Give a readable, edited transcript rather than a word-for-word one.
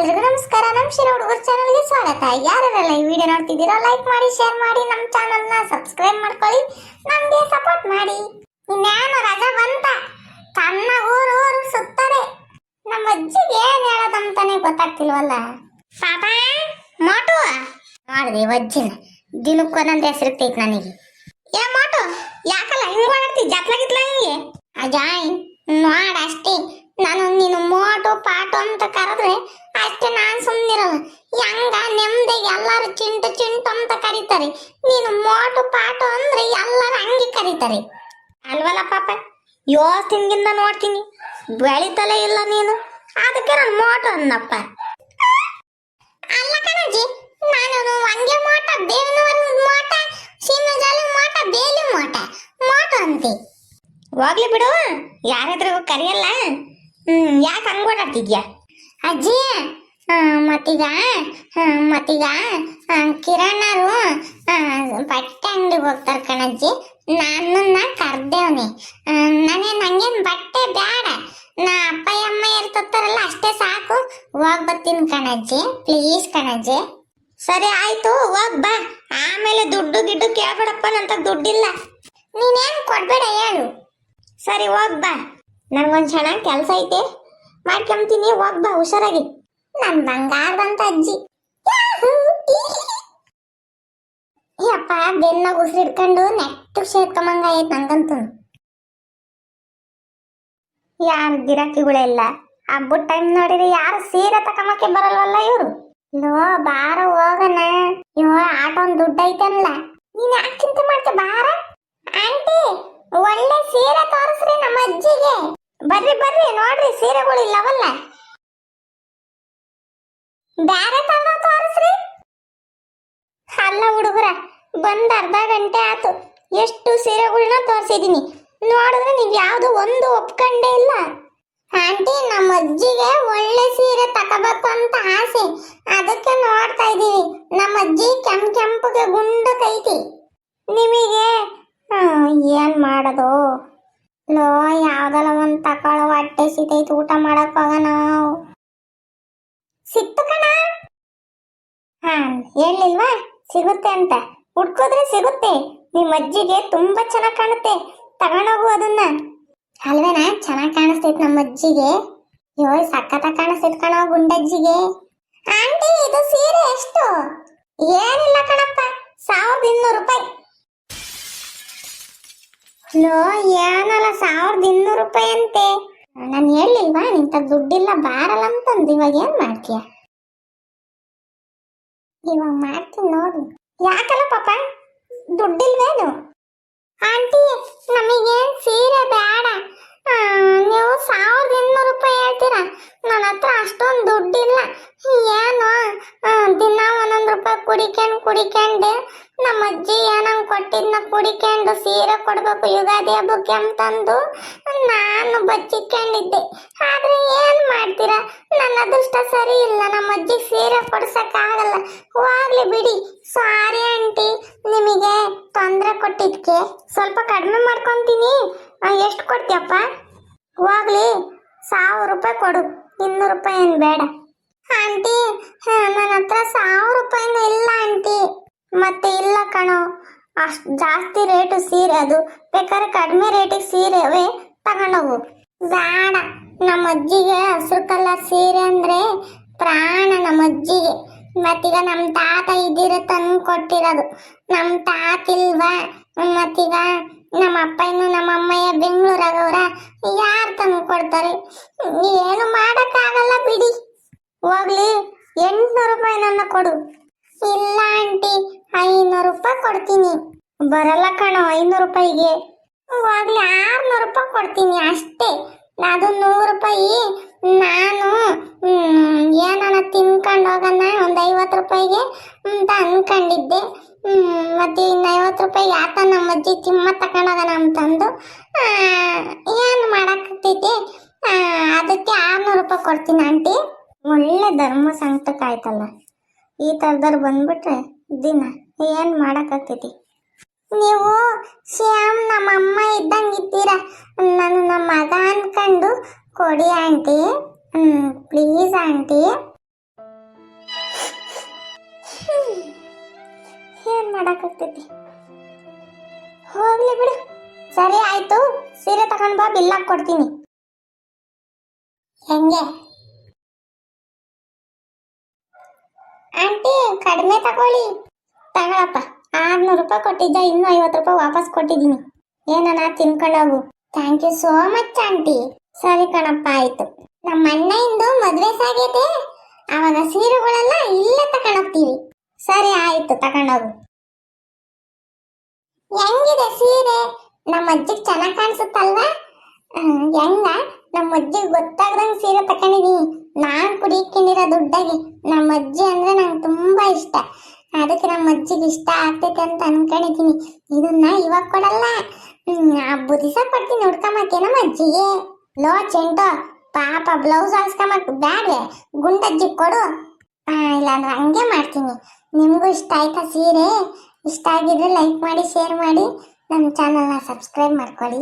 ಎಲ್ರಿಗೂ ನಮಸ್ಕಾರ. ನಮ್ಮ ಶಿರ ಹುಡುಗರ ಚಾನಲ್ಗೆ ಸ್ವಾಗತ. ಯಾರೆಲ್ಲ ಈ ವಿಡಿಯೋ ನೋಡ್ತಿದ್ದೀರಾ ಲೈಕ್ ಮಾಡಿ, ಶೇರ್ ಮಾಡಿ, ನಮ್ಮ ಚಾನಲ್ನ ಸಬ್ಸ್ಕ್ರೈಬ್ ಮಾಡ್ಕೊಳ್ಳಿ, ನಮಗೆ ಸಪೋರ್ಟ್ ಮಾಡಿ. ಇನ್ನೇನು ರಜಾ ಬಂತ, ತನ್ನ ಊರು ಸುತ್ತಾರೆ. ನಮ್ಮ ಅಜ್ಜಿಗೆ ಏನ್ ಹೇಳೋದಂತಾನೆ ಗೊತ್ತಾಗ್ತಿಲ್ವಲ್ಲ. ಪಾಪ ಮೋಟು ನೋಡಿದೆ ಅಜ್ಜಿನ ದಿನಕ್ಕೊಂದೊಂದು ಹೆಸರಿರ್ತೈತಿ ನನಗೆ. ಏ ಮೋಟು ಯಾಕಲ್ಲ ಹಿಂಗ್ ಓಡಾಡ್ತಿ ಜತ್ಲಾಗಿತ್ಲ ಹಿಂಗೆ ಅಜಾಯ್ ನೋಡ ಅಷ್ಟೇ. ನಾನು ನೀನು ಮೋಟು ಪಾಟು ಅಂತ ಕರೆದ್ರೆ ಅಷ್ಟೇ, ನಾನು ಸುಮ್ಮನಿರಲ್ಲ. ಹೆಂಗ ನೆಮ್ಮದಿ ಎಲ್ಲಾರು ಚಿಂಟು ಚಿಂಟು ಅಂತ ಕರೀತಾರೆ, ನೀನು ಮೋಟು ಪಾಟು ಅಂದ್ರೆ ಎಲ್ಲಾರು ಹಂಗೆ ಕರೀತಾರೆ ಅಲ್ವಲ್ಲ ಪಾಪ. ಯೋಸ್ತಿಂಗಿಂದ ನೋಡ್ತೀನಿ, ಬೆಳಿತಲೇ ಇಲ್ಲ ನೀನು, ಅದಕ್ಕೆ ನಾನು ಮೋಟು ಅನ್ನಪ್ಪ. ಅಲ್ಲ ಕಣಜ್ಜಿ, ನಾನು ಹಂಗೆ ಮೋಟ, ಬೇವಿನ ಮೋಟ, ಸೀಮೆಜಾಲಿ ಮೋಟ, ಬೇಲಿ ಮೋಟ, ಮೋಟು ಅಂತೆ. ಹೋಗ್ಲಿ ಬಿಡು, ಯಾರಾದ್ರೂ ಕರೆಯಲ್ಲ. ಯಾಕೆ ಹಂಗ ಓಡಾಡ್ತಿದ್ಯಾ ಅಜ್ಜಿ? ಮತ್ತೀಗ ಕಿರಣರು ಬಟ್ಟೆ ಅಂಗಡಿಗೆ ಹೋಗ್ತಾರೆ ಕಣಜ್ಜಿ. ನನ್ನನ್ನ ಕರ್ದೇವ್ನಿ. ನಂಗೇನು ಬಟ್ಟೆ ಬೇಡ, ನಾ ಅಪ್ಪ ಅಮ್ಮ ಇರ್ತತ್ತಾರಲ್ಲ ಅಷ್ಟೇ ಸಾಕು. ಹೋಗ್ ಬರ್ತೀನಿ ಕಣಜ್ಜಿ, ಪ್ಲೀಸ್ ಕಣಜ್ಜಿ. ಸರಿ ಆಯ್ತು, ಹೋಗ್ ಬಾ. ಆಮೇಲೆ ದುಡ್ಡು ಗಿಡ್ಡು ಕೇಳ್ಬೇಡಪ್ಪ, ನಂತ ದುಡ್ಡಿಲ್ಲ. ನೀನೇನು ಕೊಡ್ಬೇಡ ಹೇಳು. ಸರಿ ಹೋಗ್ ಬಾ, ನನಗೊಂದು ಚೆನ್ನಾಗಿ ಕೆಲಸ ಐತೆ, ಮಾಡ್ಕೊಂತೀನಿ. ಹೋಗ್ ಬಾ ಹುಷಾರಾಗಿ. ನನ್ ಬಂಗಾರದಂತ ಅಜ್ಜಿ. ಯಪ್ಪ ಬೆನ್ನಾಗ ಉಸಿರು ಹಿಡ್ಕೊಂಡು ನೆಟ್ಟು ಸೇರ್ಕೊಂಬಂಗ ಆಯ್ತು ನಂಗಂತೂ. ಯಾರು ಗಿರಾಕಿಗಳೆಲ್ಲ ಹಬ್ಬದ ಟೈಮ್ ನೋಡಿದ್ರೆ ಯಾರು ಸೀರೆ ತಕೊಂಬಕ್ಕೆ ಬರಲ್ವಲ್ಲ ಇವ್ರು. ಲೋ ಬಾರ ಹೋಗಣ, ಇವ ಆಟೋ ಒಂದು ದುಡ್ಡು ಐತಲ್ಲ, ನೀನ್ ಯಾಕೆ ಚಿಂತೆ ಮಾಡ್ತೆ ಬಾರ. ಆಂಟಿ ಒಳ್ಳೆ ಸೀರೆ ತೋರಿಸ್ರಿ ನಮ್ಮ ಅಜ್ಜಿಗೆ. ಬರ್ರಿ ಬರ್ರಿ ನೋಡ್ರಿ, ಸೀರೆಗಳು ಇಲ್ಲವಲ್ಲ, ಬ್ಯಾರೆ ತಂದ ತೋರಿಸ್ರಿ. ಅಲ್ಲ ಹುಡುಗರ, ಬಂದ್ ಅರ್ಧ ಗಂಟೆ ಆತು, ಎಷ್ಟು ಸೀರೆಗಳನ್ನ ತೋರಿಸಿದೀನಿ, ನೋಡಿದ್ರೆ ನೀವ್ ಯಾವ್ದು ಒಂದು ಒಪ್ಕೊಂಡೇ ಇಲ್ಲ. ಆಂಟಿ ನಮ್ಮ ಅಜ್ಜಿಗೆ ಒಳ್ಳೆ ಸೀರೆ ತಗೋಬೇಕು ಅಂತ ಆಸೆ, ಅದಕ್ಕೆ ನೋಡ್ತಾ ಇದೀವಿ. ನಮ್ಮ ಅಜ್ಜಿ ಕೆಂಪಗೆ ಗುಂಡಕೈತಿ. ನಿಮಗೆ ಏನ್ ಮಾಡೋದು? ಲೋ ಯಾವ್ದಲ್ಲ ಒಂದ್ ತಕೊಳ್ಳೋ, ಹೊಟ್ಟೆ ಸಿತೈತಿ, ಊಟ ಮಾಡಕ್ ಹೋಗೋಣ. ಸಿಕ್ತು ಕಣ. ಹೇಳಿಲ್ವಾ ಸಿಗುತ್ತೆ ಅಂತ? ಹುಡ್ಕೋದ್ರೆ ಸಿಗುತ್ತೆ. ನಿಮ್ ಅಜ್ಜಿಗೆ ತುಂಬಾ ಚೆನ್ನಾಗ್ ಕಾಣುತ್ತೆ, ತಗೊಂಡೋಗು ಅದನ್ನ. ಅಲ್ವೇನಾ? ಚೆನ್ನಾಗ್ ಕಾಣಿಸ್ತೈತ್ ನಮ್ಮ ಅಜ್ಜಿಗೆ. ಅಯ್ಯೋ ಸಖತ್ತ ಕಾಣಿಸ್ತೈತ್ ಕಣ ಗುಂಡಜ್ಜಿಗೆ. ಆಂಟಿ ಇದು ಸೀರೆ ಎಷ್ಟು? ಏನಿಲ್ಲ ಕಣಪ್ಪ, 1200 ರೂಪಾಯಿ. ಲೋ ಏನಲ್ಲ 1200 ರೂಪಾಯಿ ಅಂತೆ. ನಾನು ಹೇಳಿಲ್ವಾ ನಿಂತ ದುಡ್ಡಿಲ್ಲ ಬಾರಲ್ಲ ಅಂತಂದು. ಇವಾಗ ಏನ್ ಮಾಡ್ತೀಯ? ಇವಾಗ ಮಾಡ್ತೀನಿ ನೋಡು. ಯಾಕಲ್ಲ ಪಾಪ, ದುಡ್ಡಿಲ್ವೇನು? ಆಂಟಿ ನಮಗೆ ಸೀರೆ ಬೇಡ, ನೀವು 1200 ರೂಪಾಯಿ ಹೇಳ್ತೀರಾ, ನನ್ನ ಹತ್ರ ಅಷ್ಟೊಂದು ದುಡ್ಡಿಲ್ಲ. ಏನು ದಿನ 1 ರೂಪಾಯಿ ಕುಡಿಕೊಂಡು ನಮ್ಮ ಅಜ್ಜಿ ಏನಂಗ್ ಕೊಟ್ಟಿದ್ನ ಕುಡಿಕೊಂಡು ಸೀರೆ ಕೊಡ್ಬೇಕು ಯುಗಾದಿ ಹಬ್ಬಕ್ಕೆ ಅಂತಂದು ನಾನು ಬಚ್ಚಿಕೊಂಡಿದ್ದೆ. ಆದ್ರೆ ಏನ್ ಮಾಡ್ತೀರಾ, ನನ್ನ ಅದೃಷ್ಟ ಸರಿ ಇಲ್ಲ, ನಮ್ಮ ಅಜ್ಜಿ ಸೀರೆ ಕೊಡ್ಸಕ್ ಆಗಲ್ಲ. ಹೋಗ್ಲಿ ಬಿಡಿ. ಸಾರಿ ಆಂಟಿ, ನಿಮಗೆ ತೊಂದರೆ ಕೊಟ್ಟಿದ್ಕೆ ಸ್ವಲ್ಪ ಕಡಿಮೆ ಮಾಡ್ಕೊಂತೀನಿ. ಎಷ್ಟು ಕೊಡ್ತೀಯಪ್ಪ? ಹೋಗ್ಲಿ 1000 ರೂಪಾಯಿ ಕೊಡು, 200 ರೂಪಾಯಿ ಏನು ಬೇಡ. ಆಂಟಿ ನನ್ನ ಹತ್ರ 1000 ರೂಪಾಯಿನೂ ಇಲ್ಲ ಆಂಟಿ. ಮತ್ತೆ ಇಲ್ಲ ಕಣೋ, ಅಷ್ಟು ಜಾಸ್ತಿ ರೇಟು ಸೀರೆ, ಅದು ಬೇಕಾದ್ರೆ ಕಡಿಮೆ ರೇಟಿಗೆ ಸೀರೆ ಅವೇ ತಗೊಂಡೋಗು. ಬೇಡ, ನಮ್ಮ ಅಜ್ಜಿಗೆ ಹಸಿರು ಕಲರ್ ಸೀರೆ ಅಂದ್ರೆ ಪ್ರಾಣ ನಮ್ಮ ಅಜ್ಜಿಗೆ. ಮತ್ತೀಗ ನಮ್ಮ ತಾತ ಇದ್ದಿರ ತಂದು ಕೊಟ್ಟಿರೋದು, ನಮ್ಮ ತಾತ ಇಲ್ವಾ? ಮತ್ತೀಗ ನಮ್ಮ ಅಪ್ಪಯ್ಯನು ನಮ್ಮ ಅಮ್ಮಯ್ಯ ಬೆಂಗಳೂರಾಗವ್ರ, ಯಾರು ತಂದು ಕೊಡ್ತಾರೆ? ಏನು ಮಾಡಕ್ಕಾಗಲ್ಲ ಬಿಡಿ. ಹೋಗ್ಲಿ 800 ರೂಪಾಯಿ ನನ್ನ ಕೊಡು. ಇಲ್ಲ ಆಂಟಿ 500 ರೂಪಾಯಿ ಕೊಡ್ತೀನಿ. ಬರಲ್ಲ ಕಣೋ 500 ರೂಪಾಯಿಗೆ. ಹೋಗ್ಲಿ 600 ರೂಪಾಯಿ ಕೊಡ್ತೀನಿ ಅಷ್ಟೇ. ಅದು 100 ರೂಪಾಯಿ ನಾನು ಏನಾನ ತಿನ್ಕೊಂಡು ಹೋಗೋಣ ಒಂದು 50 ರೂಪಾಯಿಗೆ ಅಂತ ಅನ್ಕೊಂಡಿದ್ದೆ. ಮತ್ತೆ ಇನ್ನು 50 ರೂಪಾಯಿಗೆ ಆತ ನಮ್ಮ ಅಜ್ಜಿ ಚಿಮ್ಮ ತಗೊಂಡೋಗೋಣ ಅಂತಂದು ಏನು ಮಾಡಕ್ತೈತಿ, ಅದಕ್ಕೆ 600 ರೂಪಾಯಿ ಕೊಡ್ತೀನಿ ಆಂಟಿ. ಒಳ್ಳೆ ಧರ್ಮ ಸಂಕಟಕ್ಕೆ ಆಯ್ತಲ್ಲ, ಈ ಥರದವ್ರು ಬಂದ್ಬಿಟ್ರೆ ದಿನ ಏನು ಮಾಡೋಕ್ಕಾಗ್ತೈತಿ. ನೀವು ಶ್ಯಾಮ್ ನಮ್ಮ ಅಮ್ಮ ಇದ್ದಂಗೆ ಇದ್ದೀರಾ, ನಾನು ನಮ್ಮ ಮಗ ಅನ್ಕೊಂಡು ಕೊಡಿ ಆಂಟಿ, ಪ್ಲೀಸ್ ಆಂಟಿ. ಮಾಡಕ್ಕಾಗ್ತೈತಿ. ಹೋಗ್ಲಿ ಬಿಡು. ಸರಿ ಆಯ್ತು, ಸೀರೆ ತಗೊಂಡ್ ಬಾ, ಬಿಲ್ ಹಾಕೊಡ್ತೀನಿ. ಹೆಂಗೆ ಆಂಟಿ? ಕಡಿಮೆ ತಗೊಳ್ಳಿ. ತಗೊಳಪ್ಪ, 600 ರೂಪಾಯಿ ಕೊಟ್ಟಿದ್ದೆ, ಇನ್ನೂ 50 ರೂಪಾಯಿ ವಾಪಸ್ ಕೊಟ್ಟಿದ್ದೀನಿ. ಏನನ ತಿನ್ಕೊಂಡೋಗು. Thank you so much aunty. ಸರಿ ಕಣಪ್ಪ, ಆಯ್ತು. ನಮ್ಮ ಅಣ್ಣಂದು ಮದ್ವೆ ಸಾಗೈತೆ, ಅವಾಗ ಸೀರೆಗಳೆಲ್ಲ ಇಲ್ಲೇ ತಗೊಂಡೋಗ್ತೀವಿ. ಸರಿ ಆಯ್ತು, ತಗೊಂಡೋಗು. ಹೆಂಗಿದೆ ಸೀರೆ? ನಮ್ಮ ಅಜ್ಜಿಗೆ ಚೆನ್ನಾಗಿ ಕಾಣಿಸುತ್ತಲ್ವಾ? ಹೆಂಗ? ನಮ್ಮ ಅಜ್ಜಿಗೆ ಗೊತ್ತಾಗ್ದಂಗೆ ಸೀರೆ ತಕೊಂಡಿದೀನಿ. ನಾನ್ ಕುಡಿಯಕಿನಿರೋ ದುಡ್ಡಾಗಿ. ನಮ್ಮ ಅಜ್ಜಿ ಅಂದ್ರೆ ನಂಗೆ ತುಂಬಾ ಇಷ್ಟ, ಅದಕ್ಕೆ ನಮ್ಮ ಅಜ್ಜಿಗೆ ಇಷ್ಟ ಆಗ್ತೈತೆ ಅಂತ ಅನ್ಕೊಂಡಿದೀನಿ. ಇದನ್ನ ಇವಾಗ ಕೊಡಲ್ಲ, ಹಬ್ಬದ ದಿವಸ ಕೊಡ್ತೀನಿ, ಹುಡ್ಕೊಂಬಕ್ಕೆ ನಮ್ಮ ಅಜ್ಜಿಗೆ. ಲೋ ಚೆಂಟು, ಪಾಪ ಬ್ಲೌಸ್ ಹಾಕ್ಸ್ಕೊಂಬಕ್ ಬ್ಯಾಡ್ವೆ, ಗುಂಡಜ್ಜಿ ಕೊಡು. ಇಲ್ಲಾಂದ್ರೆ ಹಂಗೆ ಮಾಡ್ತೀನಿ. ನಿಮಗೂ ಇಷ್ಟ ಆಯ್ತಾ ಸೀರೆ? ಇಷ್ಟ ಆಗಿದ್ರೆ ಲೈಕ್ ಮಾಡಿ, ಶೇರ್ ಮಾಡಿ, ನಮ್ಮ ಚಾನಲ್ನ ಸಬ್ಸ್ಕ್ರೈಬ್ ಮಾಡ್ಕೊಳ್ಳಿ.